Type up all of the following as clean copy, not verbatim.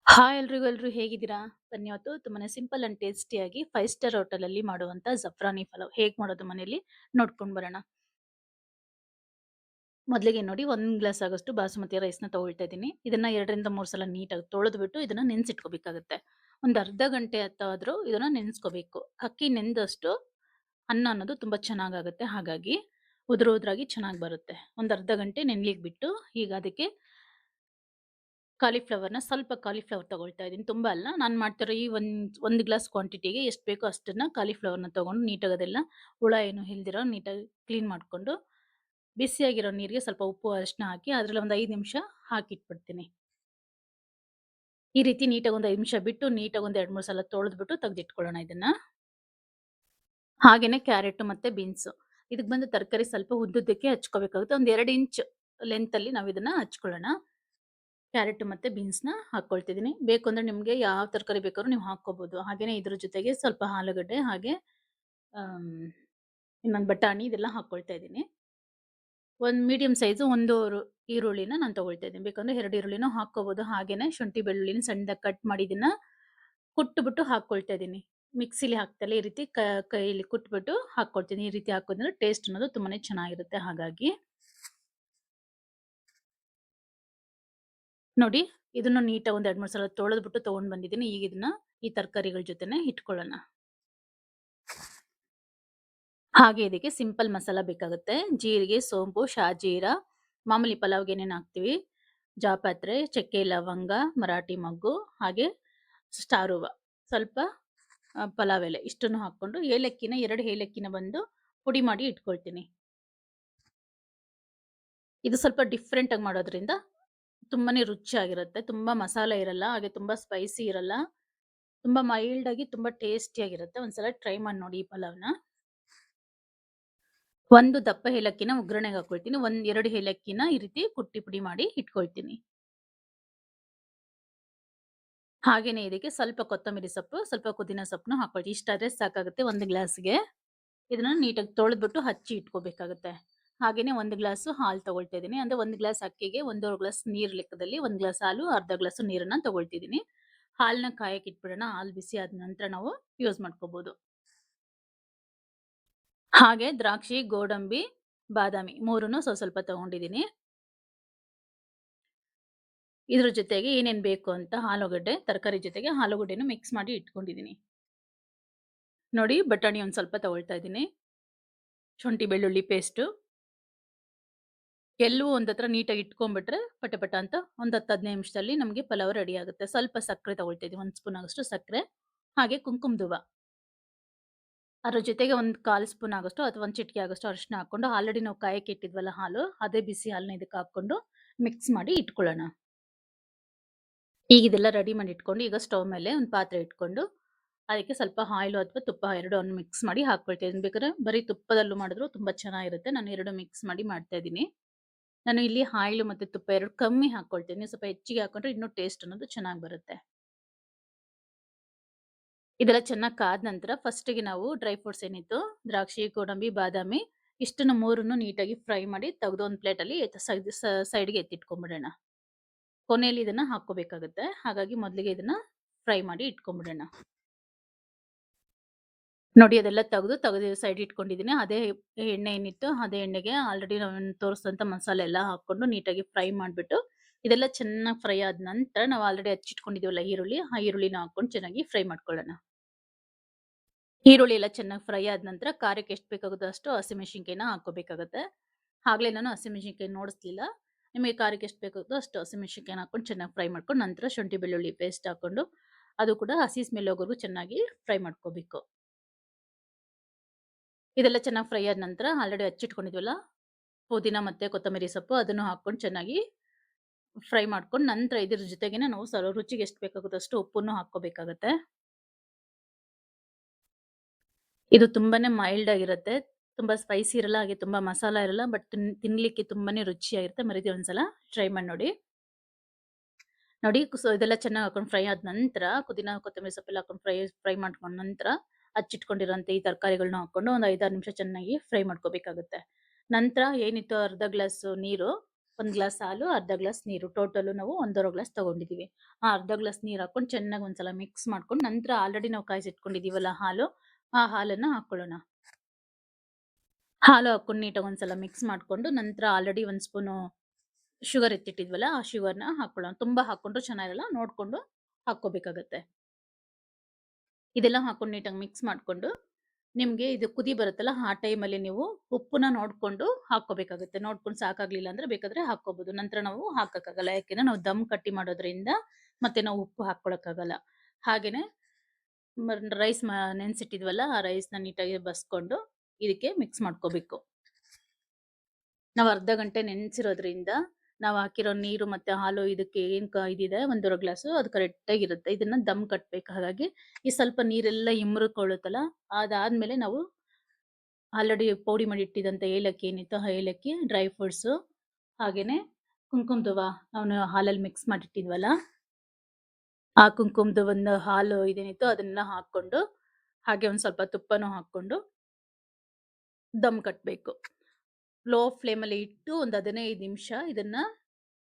Hi ಎಲ್ರಿಗೂ ಹೇಗಿದ್ದೀರಾ? ಬನ್ನಿ ಇವತ್ತು ತುಂಬಾನೇ ಸಿಂಪಲ್ ಅಂಡ್ ಟೇಸ್ಟಿಯಾಗಿ 5 ಸ್ಟಾರ್ ಹೋಟೆಲಲ್ಲಿ ಮಾಡುವಂತ ಜಫ್ರಾನಿ ಪಲಾವ್ ಹೇಗ್ ಮಾಡೋದು ಮನೇಲಿ ನೋಡ್ಕೊಂಡ್ ಬರೋಣ. ಮೊದಲಿಗೆ ನೋಡಿ 1 ಗ್ಲಾಸ್ ಆಗೋಷ್ಟು ಬಾಸುಮತಿ ರೈಸ್‌ನ ತಗೊಳ್ತಾ ಇದ್ದೀನಿ. ಇದನ್ನ 2 ರಿಂದ 3 ಸಲ ನೀಟಾಗಿ ತೊಳೆದ್ಬಿಟ್ಟು ಇದನ್ನ ನೆನೆಸಿಟ್ಕೋಬೇಕಾಗುತ್ತೆ. ಒಂದು ಅರ್ಧ ಗಂಟೆ ಆದ್ರೂ ಇದನ್ನ ನೆನೆಸ್ಕೋಬೇಕು. ಅಕ್ಕಿ ನೆಂದಷ್ಟು ಅನ್ನ ಅನ್ನೋದು ತುಂಬಾ ಚೆನ್ನಾಗಾಗುತ್ತೆ. ಹಾಗಾಗಿ ಉದುರಾಗಿ ಚೆನ್ನಾಗಿ ಬರುತ್ತೆ. ಒಂದು ಅರ್ಧ ಗಂಟೆ ನೆನೆಯಲಿಕ್ಕೆ ಬಿಟ್ಟು ಈಗ ಅದಕ್ಕೆ ಸ್ವಲ್ಪ ಕಾಲಿಫ್ಲವರ್ ತಗೊಳ್ತಾ ಇದ್ದೀನಿ. ತುಂಬಾ ಅಲ್ಲ. ನಾನು ಮಾಡ್ತಿರೋ ಈ 1 ಗ್ಲಾಸ್ ಕ್ವಾಂಟಿಟಿಗೆ ಎಷ್ಟು ಬೇಕೋ ಅಷ್ಟನ್ನ ಕಾಲಿಫ್ಲವರ್‌ನ ತಗೊಂಡು ನೀಟಾಗಿ ಅದೆಲ್ಲ ಹುಳ ಏನು ಇಲ್ದಿರೋ ನೀಟಾಗಿ ಕ್ಲೀನ್ ಮಾಡ್ಕೊಂಡು, ಬಿಸಿಯಾಗಿರೋ ನೀರಿಗೆ ಸ್ವಲ್ಪ ಉಪ್ಪು, ಅರಿಶಿನ ಹಾಕಿ ಅದ್ರಲ್ಲಿ ಒಂದು 5 ನಿಮಿಷ ಹಾಕಿಟ್ಬಿಡ್ತೀನಿ. ಈ ರೀತಿ ನೀಟಾಗಿ ಒಂದು 5 ನಿಮಿಷ ಬಿಟ್ಟು ನೀಟಾಗಿ ಒಂದು 2, 3 ಸಲ ತೊಳೆದ್ಬಿಟ್ಟು ತೆಗೆದಿಟ್ಕೊಳ್ಳೋಣ ಇದನ್ನ. ಹಾಗೇನೆ ಕ್ಯಾರೆಟ್ ಮತ್ತೆ ಬೀನ್ಸು. ಇದಕ್ಕೆ ಬಂದು ತರಕಾರಿ ಸ್ವಲ್ಪ ಉದ್ದುದ್ದಕ್ಕೆ ಹಚ್ಕೋಬೇಕಾಗುತ್ತೆ. ಒಂದು 2 ಇಂಚ್ ಲೆಂಥಲ್ಲಿ ನಾವು ಇದನ್ನ ಹಚ್ಕೊಳ್ಳೋಣ. ಕ್ಯಾರೆಟ್ ಮತ್ತೆ ಬೀನ್ಸ್‌ನ ಹಾಕ್ಕೊಳ್ತಿದ್ದೀನಿ. ಬೇಕು ಅಂದ್ರೆ ನಿಮ್ಗೆ ಯಾವ ತರಕಾರಿ ಬೇಕಾದ್ರೂ ನೀವು ಹಾಕ್ಕೋಬಹುದು. ಹಾಗೇನೆ ಇದ್ರ ಜೊತೆಗೆ ಸ್ವಲ್ಪ ಆಲೂಗಡ್ಡೆ ಹಾಗೆ ಆಮ್, ಇನ್ನೊಂದು ಬಟಾಣಿ ಇದೆಲ್ಲ ಹಾಕ್ಕೊಳ್ತಾ ಇದ್ದೀನಿ. ಒಂದು ಮೀಡಿಯಂ ಸೈಜ್ ಈರುಳ್ಳಿನ ನಾನು ತಗೊಳ್ತಾ ಇದ್ದೀನಿ. ಬೇಕಂದ್ರೆ 2 ಈರುಳ್ಳಿನೂ ಹಾಕ್ಕೋಬಹುದು. ಹಾಗೇನೆ ಶುಂಠಿ ಬೆಳ್ಳುಳ್ಳಿನ ಸಣ್ಣದಾಗಿ ಕಟ್ ಮಾಡಿ ಇದನ್ನ ಕುಟ್ಬಿಟ್ಟು ಹಾಕ್ಕೊಳ್ತಾ ಇದ್ದೀನಿ. ಮಿಕ್ಸಿಲಿ ಹಾಕ್ತಲ್ಲ ಈ ರೀತಿ ಕೈಯಲ್ಲಿ ಕುಟ್ಬಿಟ್ಟು ಹಾಕ್ಕೊಳ್ತೀನಿ. ಈ ರೀತಿ ಹಾಕೋದ್ರಿಂದ ಟೇಸ್ಟ್ ಅನ್ನೋದು ತುಂಬಾನೇ ಚೆನ್ನಾಗಿರುತ್ತೆ ಹಾಗಾಗಿ. ನೋಡಿ, ಇದನ್ನು ನೀಟಾಗಿ ಒಂದ್ 2, 3 ಸಲ ತೊಳೆದ್ಬಿಟ್ಟು ತಗೊಂಡ್ ಬಂದಿದ್ದೀನಿ. ಈಗ ಇದನ್ನ ಈ ತರಕಾರಿಗಳ ಜೊತೆನೆ ಇಟ್ಕೊಳ್ಳೋಣ. ಹಾಗೆ ಇದಕ್ಕೆ ಸಿಂಪಲ್ ಮಸಾಲಾ ಬೇಕಾಗುತ್ತೆ. ಜೀರಿಗೆ, ಸೋಂಪು, ಶಾಜೀರಾ, ಮಾಮೂಲಿ ಪಲಾವ್‌ಗೆ ಏನೇನ್ ಹಾಕ್ತಿವಿ, ಜಾಪತ್ರೆ, ಚಕ್ಕೆ, ಲವಂಗ, ಮರಾಠಿ ಮೊಗ್ಗು, ಹಾಗೆ ಸ್ಟಾರ್ ಹೂವ, ಸ್ವಲ್ಪ ಪಲಾವ್ ಎಲೆ ಇಷ್ಟನ್ನು ಹಾಕ್ಕೊಂಡು 2 ಏಲಕ್ಕಿನ ಬಂದು ಪುಡಿ ಮಾಡಿ ಇಟ್ಕೊಳ್ತೀನಿ. ಇದು ಸ್ವಲ್ಪ ಡಿಫ್ರೆಂಟ್ ಆಗಿ ಮಾಡೋದ್ರಿಂದ ತುಂಬಾನೇ ರುಚಿಯಾಗಿರುತ್ತೆ. ತುಂಬಾ ಮಸಾಲೆ ಇರಲ್ಲ, ಹಾಗೆ ತುಂಬಾ ಸ್ಪೈಸಿ ಇರಲ್ಲ. ತುಂಬಾ ಮೈಲ್ಡ್ ಆಗಿ ತುಂಬಾ ಟೇಸ್ಟಿಯಾಗಿರುತ್ತೆ. ಒಂದ್ಸಲ ಟ್ರೈ ಮಾಡಿ ನೋಡಿ ಈ ಪಲಾವ್‌ನ. ಒಂದು ದಪ್ಪ ಏಲಕ್ಕಿನ ಒಗ್ಗರಣೆಗೆ ಹಾಕೊಳ್ತೀನಿ. 2 ಏಲಕ್ಕಿನ ಈ ರೀತಿ ಕುಟ್ಟಿ ಪುಡಿ ಮಾಡಿ ಇಟ್ಕೊಳ್ತೀನಿ. ಹಾಗೇನೆ ಇದಕ್ಕೆ ಸ್ವಲ್ಪ ಕೊತ್ತಂಬರಿ ಸೊಪ್ಪು, ಸ್ವಲ್ಪ ಪುದೀನ ಸೊಪ್ಪನ್ನ ಹಾಕೊಳ್ತೀನಿ. ಇಷ್ಟಾದ್ರೆ ಸಾಕಾಗುತ್ತೆ 1 ಗ್ಲಾಸ್‌ಗೆ. ಇದನ್ನ ನೀಟಾಗಿ ತೊಳೆದ್ಬಿಟ್ಟು ಹಚ್ಚಿ ಇಟ್ಕೋಬೇಕಾಗುತ್ತೆ. ಹಾಗೇನೆ 1 ಗ್ಲಾಸು ಹಾಲು ತಗೊಳ್ತಾ ಇದ್ದೀನಿ. ಅಂದ್ರೆ 1 ಗ್ಲಾಸ್ ಅಕ್ಕಿಗೆ 1 ಗ್ಲಾಸ್ ನೀರ್ ಲೆಕ್ಕದಲ್ಲಿ 1 ಗ್ಲಾಸ್ ಹಾಲು, ಅರ್ಧ ಗ್ಲಾಸ್ ನೀರನ್ನ ತಗೊಳ್ತಿದ್ದೀನಿ. ಹಾಲನ್ನ ಕಾಯಕ್ಕೆ ಇಟ್ಬಿಡೋಣ. ಹಾಲು ಬಿಸಿ ಆದ ನಂತರ ನಾವು ಯೂಸ್ ಮಾಡ್ಕೋಬಹುದು. ಹಾಗೆ ದ್ರಾಕ್ಷಿ, ಗೋಡಂಬಿ, ಬಾದಾಮಿ 3ನ್ನು ಸ್ವಲ್ಪ ತಗೊಂಡಿದ್ದೀನಿ. ಇದ್ರ ಜೊತೆಗೆ ಏನೇನ್ ಬೇಕು ಅಂತ ತರಕಾರಿ ಜೊತೆಗೆ ಆಲೂಗಡ್ಡೆನು ಮಿಕ್ಸ್ ಮಾಡಿ ಇಟ್ಕೊಂಡಿದ್ದೀನಿ. ನೋಡಿ ಬಟಾಣಿ ಒಂದ್ ಸ್ವಲ್ಪ ತಗೊಳ್ತಾ ಇದ್ದೀನಿ. ಶುಂಠಿ ಬೆಳ್ಳುಳ್ಳಿ ಪೇಸ್ಟು. ಎಲ್ಲವೂ ಒಂದತ್ರ ನೀಟಾಗಿ ಇಟ್ಕೊಂಡ್ಬಿಟ್ರೆ ಪಟ ಪಟ ಅಂತ ಒಂದು 10, 15 ನಿಮಿಷದಲ್ಲಿ ನಮಗೆ ಪಲಾವ್ ರೆಡಿ ಆಗುತ್ತೆ. ಸ್ವಲ್ಪ ಸಕ್ಕರೆ ತಗೊಳ್ತಾ ಇದ್ದೀನಿ. 1 ಸ್ಪೂನ್ ಆಗೋಷ್ಟು ಸಕ್ಕರೆ, ಹಾಗೆ ಕುಂಕುಮದುವ. ಅದ್ರ ಜೊತೆಗೆ ಒಂದು 1/4 ಸ್ಪೂನ್ ಆಗೋಷ್ಟು ಅಥವಾ ಒಂದು ಚಿಟಿಕೆ ಆಗೋಷ್ಟು ಅರಿಶಿನ ಹಾಕೊಂಡು ಆಲ್ರೆಡಿ ನಾವು ಕಾಯಕ್ಕೆ ಇಟ್ಟಿದ್ವಲ್ಲ ಹಾಲು, ಅದೇ ಬಿಸಿ ಹಾಲನ್ನ ಇದಕ್ಕೆ ಹಾಕೊಂಡು ಮಿಕ್ಸ್ ಮಾಡಿ ಇಟ್ಕೊಳ್ಳೋಣ. ಈಗ ಇದೆಲ್ಲ ರೆಡಿ ಮಾಡಿ ಇಟ್ಕೊಂಡು ಈಗ ಸ್ಟವ್ ಮೇಲೆ ಒಂದು ಪಾತ್ರೆ ಇಟ್ಕೊಂಡು ಅದಕ್ಕೆ ಸ್ವಲ್ಪ ಆಯಿಲು ಅಥವಾ ತುಪ್ಪ ಎರಡನ್ನು ಮಿಕ್ಸ್ ಮಾಡಿ ಹಾಕ್ಕೊಳ್ತಾ ಇದ್ದೀನಿ. ಬೇಕಾದ್ರೆ ಬರೀ ತುಪ್ಪದಲ್ಲೂ ಮಾಡಿದ್ರು ತುಂಬಾ ಚೆನ್ನಾಗಿರುತ್ತೆ. ನಾನು 2 ಮಿಕ್ಸ್ ಮಾಡಿ ಮಾಡ್ತಾ ಇದ್ದೀನಿ. ನಾನು ಇಲ್ಲಿ ಆಯಿಲು ಮತ್ತೆ ತುಪ್ಪ 2 ಕಮ್ಮಿ ಹಾಕ್ಕೊಳ್ತೀನಿ. ಸ್ವಲ್ಪ ಹೆಚ್ಚಿಗೆ ಹಾಕೊಂಡ್ರೆ ಇನ್ನೂ ಟೇಸ್ಟ್ ಅನ್ನೋದು ಚೆನ್ನಾಗಿ ಬರುತ್ತೆ. ಇದೆಲ್ಲ ಚೆನ್ನಾಗಿ ಕಾದ ನಂತರ ಫಸ್ಟಿಗೆ ನಾವು ಡ್ರೈ ಫ್ರೂಟ್ಸ್ ಏನಿತ್ತು ದ್ರಾಕ್ಷಿ, ಗೋಡಂಬಿ, ಬಾದಾಮಿ ಇಷ್ಟನ್ನು 3ನ್ನು ನೀಟಾಗಿ ಫ್ರೈ ಮಾಡಿ ತೆಗೆದು ಒಂದು ಪ್ಲೇಟಲ್ಲಿ ಸೈಡ್‌ಗೆ ಎತ್ತಿಟ್ಕೊಂಡ್ಬಿಡೋಣ. ಕೊನೆಯಲ್ಲಿ ಇದನ್ನ ಹಾಕ್ಕೋಬೇಕಾಗುತ್ತೆ. ಹಾಗಾಗಿ ಮೊದಲಿಗೆ ಇದನ್ನ ಫ್ರೈ ಮಾಡಿ ಇಟ್ಕೊಂಡ್ಬಿಡೋಣ. ನೋಡಿ ಅದೆಲ್ಲ ತೆಗೆದು ಸೈಡ್ ಇಟ್ಕೊಂಡಿದ್ದೀನಿ. ಅದೇ ಎಣ್ಣೆ ಏನಿತ್ತು ಅದೇ ಎಣ್ಣೆಗೆ ಆಲ್ರೆಡಿ ನಾವು ತೋರಿಸಿದಂತ ಮಸಾಲೆ ಎಲ್ಲ ಹಾಕೊಂಡು ನೀಟಾಗಿ ಫ್ರೈ ಮಾಡ್ಬಿಟ್ಟು ಇದೆಲ್ಲ ಚೆನ್ನಾಗಿ ಫ್ರೈ ಆದ ನಂತರ ನಾವು ಆಲ್ರೆಡಿ ಹಚ್ಚಿಟ್ಕೊಂಡಿದೀವಲ್ಲ ಈರುಳ್ಳಿ, ಆ ಈರುಳ್ಳಿನ ಹಾಕೊಂಡು ಚೆನ್ನಾಗಿ ಫ್ರೈ ಮಾಡ್ಕೊಳ್ಳೋಣ. ಈರುಳ್ಳಿ ಎಲ್ಲ ಚೆನ್ನಾಗಿ ಫ್ರೈ ಆದ ನಂತರ ಖಾರಕ್ಕೆ ಎಷ್ಟು ಬೇಕಾಗುತ್ತೋ ಅಷ್ಟು ಹಸಿಮೆಣಸಿನಕಾಯಿನ ಹಾಕೋಬೇಕಾಗುತ್ತೆ. ಆಗ್ಲೇ ನಾನು ಹಸಿಮೆಣಸಿನಕಾಯಿ ನೋಡಿಸ್ಲಿಲ್ಲ. ನಿಮಗೆ ಖಾರಕ್ಕೆ ಎಷ್ಟು ಬೇಕಾಗುತ್ತೋ ಅಷ್ಟು ಹಸಿಮೆಣಸಿನಕಾಯಿನ ಹಾಕೊಂಡು ಚೆನ್ನಾಗಿ ಫ್ರೈ ಮಾಡ್ಕೊಂಡು ನಂತರ ಶುಂಠಿ ಬೆಳ್ಳುಳ್ಳಿ ಪೇಸ್ಟ್ ಹಾಕೊಂಡು ಅದು ಕೂಡ ಹಸಿ ಸ್ಮೆಲ್ ಹೋಗೋವರೆಗೂ ಚೆನ್ನಾಗಿ ಫ್ರೈ ಮಾಡ್ಕೋಬೇಕು. ಇದೆಲ್ಲ ಚೆನ್ನಾಗಿ ಫ್ರೈ ಆದ ನಂತರ ಆಲ್ರೆಡಿ ಹಚ್ಚಿಟ್ಕೊಂಡಿದ್ವಲ್ಲ ಪುದೀನ ಮತ್ತೆ ಕೊತ್ತಂಬರಿ ಸೊಪ್ಪು ಅದನ್ನು ಹಾಕೊಂಡು ಚೆನ್ನಾಗಿ ಫ್ರೈ ಮಾಡ್ಕೊಂಡು ನಂತರ ಇದ್ರ ಜೊತೆಗೇನೆ ನಾವು ರುಚಿಗೆ ಎಷ್ಟು ಬೇಕಾಗುತ್ತೋ ಅಷ್ಟು ಉಪ್ಪನ್ನು ಹಾಕ್ಕೋಬೇಕಾಗತ್ತೆ. ಇದು ತುಂಬಾನೇ ಮೈಲ್ಡ್ ಆಗಿರುತ್ತೆ. ತುಂಬಾ ಸ್ಪೈಸಿ ಇರಲ್ಲ, ಹಾಗೆ ತುಂಬಾ ಮಸಾಲ ಇರಲ್ಲ. ಬಟ್ ತಿನ್ಲಿಕ್ಕೆ ತುಂಬಾನೇ ರುಚಿಯಾಗಿರುತ್ತೆ. ಮರಿದೇ ಒಂದ್ಸಲ ಟ್ರೈ ಮಾಡಿ ನೋಡಿ. ನೋಡಿ ಇದೆಲ್ಲ ಚೆನ್ನಾಗಿ ಹಾಕೊಂಡು ಫ್ರೈ ಆದ ನಂತರ ಪುದೀನ ಕೊತ್ತಂಬರಿ ಸೊಪ್ಪೆಲ್ಲ ಹಾಕೊಂಡು ಫ್ರೈ ಮಾಡ್ಕೊಂಡ ನಂತರ ಹಚ್ಚಿಟ್ಕೊಂಡಿರೋಂಥ ಈ ತರಕಾರಿಗಳನ್ನ ಹಾಕೊಂಡು ಒಂದು 5, 6 ನಿಮಿಷ ಚೆನ್ನಾಗಿ ಫ್ರೈ ಮಾಡ್ಕೋಬೇಕಾಗುತ್ತೆ. ನಂತರ ಏನಿತ್ತು ಅರ್ಧ ಗ್ಲಾಸ್ ನೀರು 1 ಗ್ಲಾಸ್ ಹಾಲು, ಅರ್ಧ ಗ್ಲಾಸ್ ನೀರು. ಟೋಟಲು ನಾವು 1 ಗ್ಲಾಸ್ ತಗೊಂಡಿದ್ದೀವಿ. ಆ ಅರ್ಧ ಗ್ಲಾಸ್ ನೀರ್ ಹಾಕೊಂಡು ಚೆನ್ನಾಗಿ ಒಂದ್ಸಲ ಮಿಕ್ಸ್ ಮಾಡ್ಕೊಂಡು, ನಂತರ ಆಲ್ರೆಡಿ ನಾವು ಕಾಯಿಸಿಟ್ಕೊಂಡಿದ್ದೀವಲ್ಲ ಹಾಲು, ಆ ಹಾಲನ್ನ ಹಾಕೊಳ್ಳೋಣ. ಹಾಲು ಹಾಕೊಂಡು ನೀಟಾಗಿ ಒಂದ್ಸಲ ಮಿಕ್ಸ್ ಮಾಡ್ಕೊಂಡು, ನಂತರ ಆಲ್ರೆಡಿ 1 ಸ್ಪೂನು ಶುಗರ್ ಎತ್ತಿಟ್ಟಿದ್ವಲ್ಲ, ಆ ಶುಗರ್‌ನ ಹಾಕೊಳ್ಳೋಣ. ತುಂಬಾ ಹಾಕೊಂಡ್ರು ಚೆನ್ನಾಗಿರಲ್ಲ. ನೋಡ್ಕೊಂಡು ಹಾಕ್ಕೋಬೇಕಾಗತ್ತೆ. ಇದೆಲ್ಲ ಹಾಕೊಂಡು ನೀಟಾಗಿ ಮಿಕ್ಸ್ ಮಾಡ್ಕೊಂಡು, ನಿಮ್ಗೆ ಇದು ಕುದಿ ಬರುತ್ತಲ್ಲ, ಆ ಟೈಮಲ್ಲಿ ನೀವು ಉಪ್ಪನ್ನ ನೋಡ್ಕೊಂಡು ಹಾಕ್ಕೋಬೇಕಾಗುತ್ತೆ. ನೋಡ್ಕೊಂಡು ಸಾಕಾಗ್ಲಿಲ್ಲ ಅಂದ್ರೆ ಬೇಕಾದ್ರೆ ಹಾಕ್ಕೋಬಹುದು. ನಂತರ ನಾವು ಹಾಕಕ್ಕಾಗಲ್ಲ. ಯಾಕೆಂದ್ರೆ ನಾವು ದಮ್ ಕಟ್ಟಿ ಮಾಡೋದ್ರಿಂದ ಮತ್ತೆ ನಾವು ಉಪ್ಪು ಹಾಕ್ಕೊಳಕ್ಕಾಗಲ್ಲ. ಹಾಗೇನೆ ರೈಸ್ ನೆನ್ಸಿಟ್ಟಿದ್ವಲ್ಲ, ಆ ರೈಸ್‌ನ ನೀಟಾಗಿ ಬಸ್ಕೊಂಡು ಇದಕ್ಕೆ ಮಿಕ್ಸ್ ಮಾಡ್ಕೋಬೇಕು. ನಾವು ಅರ್ಧ ಗಂಟೆ ನೆನ್ಸಿರೋದ್ರಿಂದ, ನಾವು ಹಾಕಿರೋ ನೀರು ಮತ್ತೆ ಹಾಲು ಇದಕ್ಕೆ ಏನ್ ಇದಿದೆ 1 ಗ್ಲಾಸು ಅದು ಕರೆಕ್ಟಾಗಿರುತ್ತೆ. ಇದನ್ನ ದಮ್ ಕಟ್ಬೇಕು. ಹಾಗಾಗಿ ಈ ಸ್ವಲ್ಪ ನೀರೆಲ್ಲ ಇಮ್ರುಕೊಳ್ಳುತ್ತಲ್ಲ, ಅದಾದ್ಮೇಲೆ ನಾವು ಆಲ್ರೆಡಿ ಪೌಡಿ ಮಾಡಿ ಇಟ್ಟಿದ್ದಂತ ಏಲಕ್ಕಿ ಏನಿತ್ತು, ಆ ಏಲಕ್ಕಿ, ಡ್ರೈ ಫ್ರೂಟ್ಸು, ಹಾಗೇನೆ ಕುಂಕುಮದವ ನಾವು ಹಾಲಲ್ಲಿ ಮಿಕ್ಸ್ ಮಾಡಿಟ್ಟಿದ್ವಲ್ಲ, ಆ ಕುಂಕುಮದ ಒಂದು ಹಾಲು ಇದೇನಿತ್ತು ಅದನ್ನೆಲ್ಲ ಹಾಕ್ಕೊಂಡು, ಹಾಗೆ ಒಂದ್ ಸ್ವಲ್ಪ ತುಪ್ಪನೂ ಹಾಕ್ಕೊಂಡು ದಮ್ ಕಟ್ಬೇಕು. ಲೋ ಫ್ಲೇಮಲ್ಲಿ ಇಟ್ಟು ಒಂದು 15 ನಿಮಿಷ ಇದನ್ನ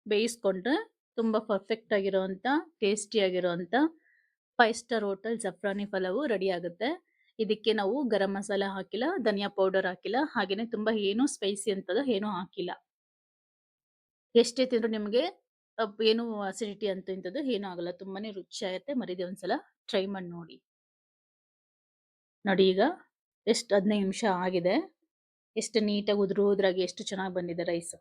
ಬೇಯಿಸ್ಕೊಂಡ್ರೆ ತುಂಬಾ ಪರ್ಫೆಕ್ಟ್ ಆಗಿರೋಂಥ, ಟೇಸ್ಟಿ ಆಗಿರೋಂಥ 5 star hotel zafrani pulao ready ಆಗುತ್ತೆ. ಇದಕ್ಕೆ ನಾವು ಗರಂ ಮಸಾಲ ಹಾಕಿಲ್ಲ, ಧನಿಯಾ ಪೌಡರ್ ಹಾಕಿಲ್ಲ, ಹಾಗೇನೆ ತುಂಬಾ ಏನು ಸ್ಪೈಸಿ ಅಂತದ್ದು ಏನೂ ಹಾಕಿಲ್ಲ. ಎಷ್ಟೇ ತಿಂದ್ರು ನಿಮ್ಗೆ ಏನು ಅಸಿಡಿಟಿ ಅಂತೂ ಇಂಥದ್ದು ಏನೂ ಆಗಲ್ಲ. ತುಂಬಾನೇ ರುಚಿಯಾಗತ್ತೆ. ಮರಿದೆ ಒಂದ್ಸಲ ಟ್ರೈ ಮಾಡಿ ನೋಡಿ. ನೋಡಿ ಈಗ ಎಷ್ಟು 15 ನಿಮಿಷ ಆಗಿದೆ. ಎಷ್ಟು ನೀಟಾಗಿ ಉದುರು ಉದುರಾಗಿ ಎಷ್ಟು ಚೆನ್ನಾಗಿ ಬಂದಿದೆ ರೈಸ್.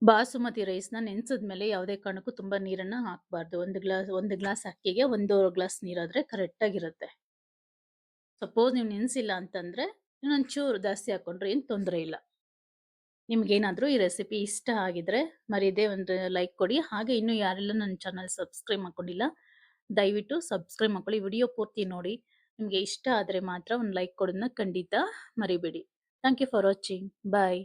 ಬಾಸುಮತಿ ರೈಸ್‌ನ ನೆನ್ಸಿದ್ಮೇಲೆ ಯಾವುದೇ ಕಾರಣಕ್ಕೂ ತುಂಬಾ ನೀರನ್ನ ಹಾಕ್ಬಾರ್ದು. 1 ಗ್ಲಾಸ್ ಅಕ್ಕಿಗೆ 1 ಗ್ಲಾಸ್ ನೀರಾದ್ರೆ ಕರೆಕ್ಟಾಗಿರುತ್ತೆ. ಸಪೋಸ್ ನೀವು ನೆನ್ಸಿಲ್ಲ ಅಂತಂದ್ರೆ, ಇನ್ನೊಂಚೂರು ಜಾಸ್ತಿ ಹಾಕೊಂಡ್ರೆ ಏನು ತೊಂದ್ರೆ ಇಲ್ಲ. ನಿಮ್ಗೇನಾದ್ರೂ ಈ ರೆಸಿಪಿ ಇಷ್ಟ ಆಗಿದ್ರೆ ಮರೀದೆ ಒಂದು ಲೈಕ್ ಕೊಡಿ. ಹಾಗೆ ಇನ್ನೂ ಯಾರೆಲ್ಲ ನನ್ನ ಚಾನಲ್ ಸಬ್ಸ್ಕ್ರೈಬ್ ಮಾಡ್ಕೊಂಡಿಲ್ಲ, ದಯವಿಟ್ಟು ಸಬ್ಸ್ಕ್ರೈಬ್ ಮಾಡ್ಕೊಳ್ಳಿ. ವಿಡಿಯೋ ಪೂರ್ತಿ ನೋಡಿ. ನಿಮ್ಗೆ ಇಷ್ಟ ಆದ್ರೆ ಮಾತ್ರ ಒಂದು ಲೈಕ್ ಕೊಡೋದನ್ನ ಖಂಡಿತ ಮರಿಬೇಡಿ. Thank you for watching. Bye.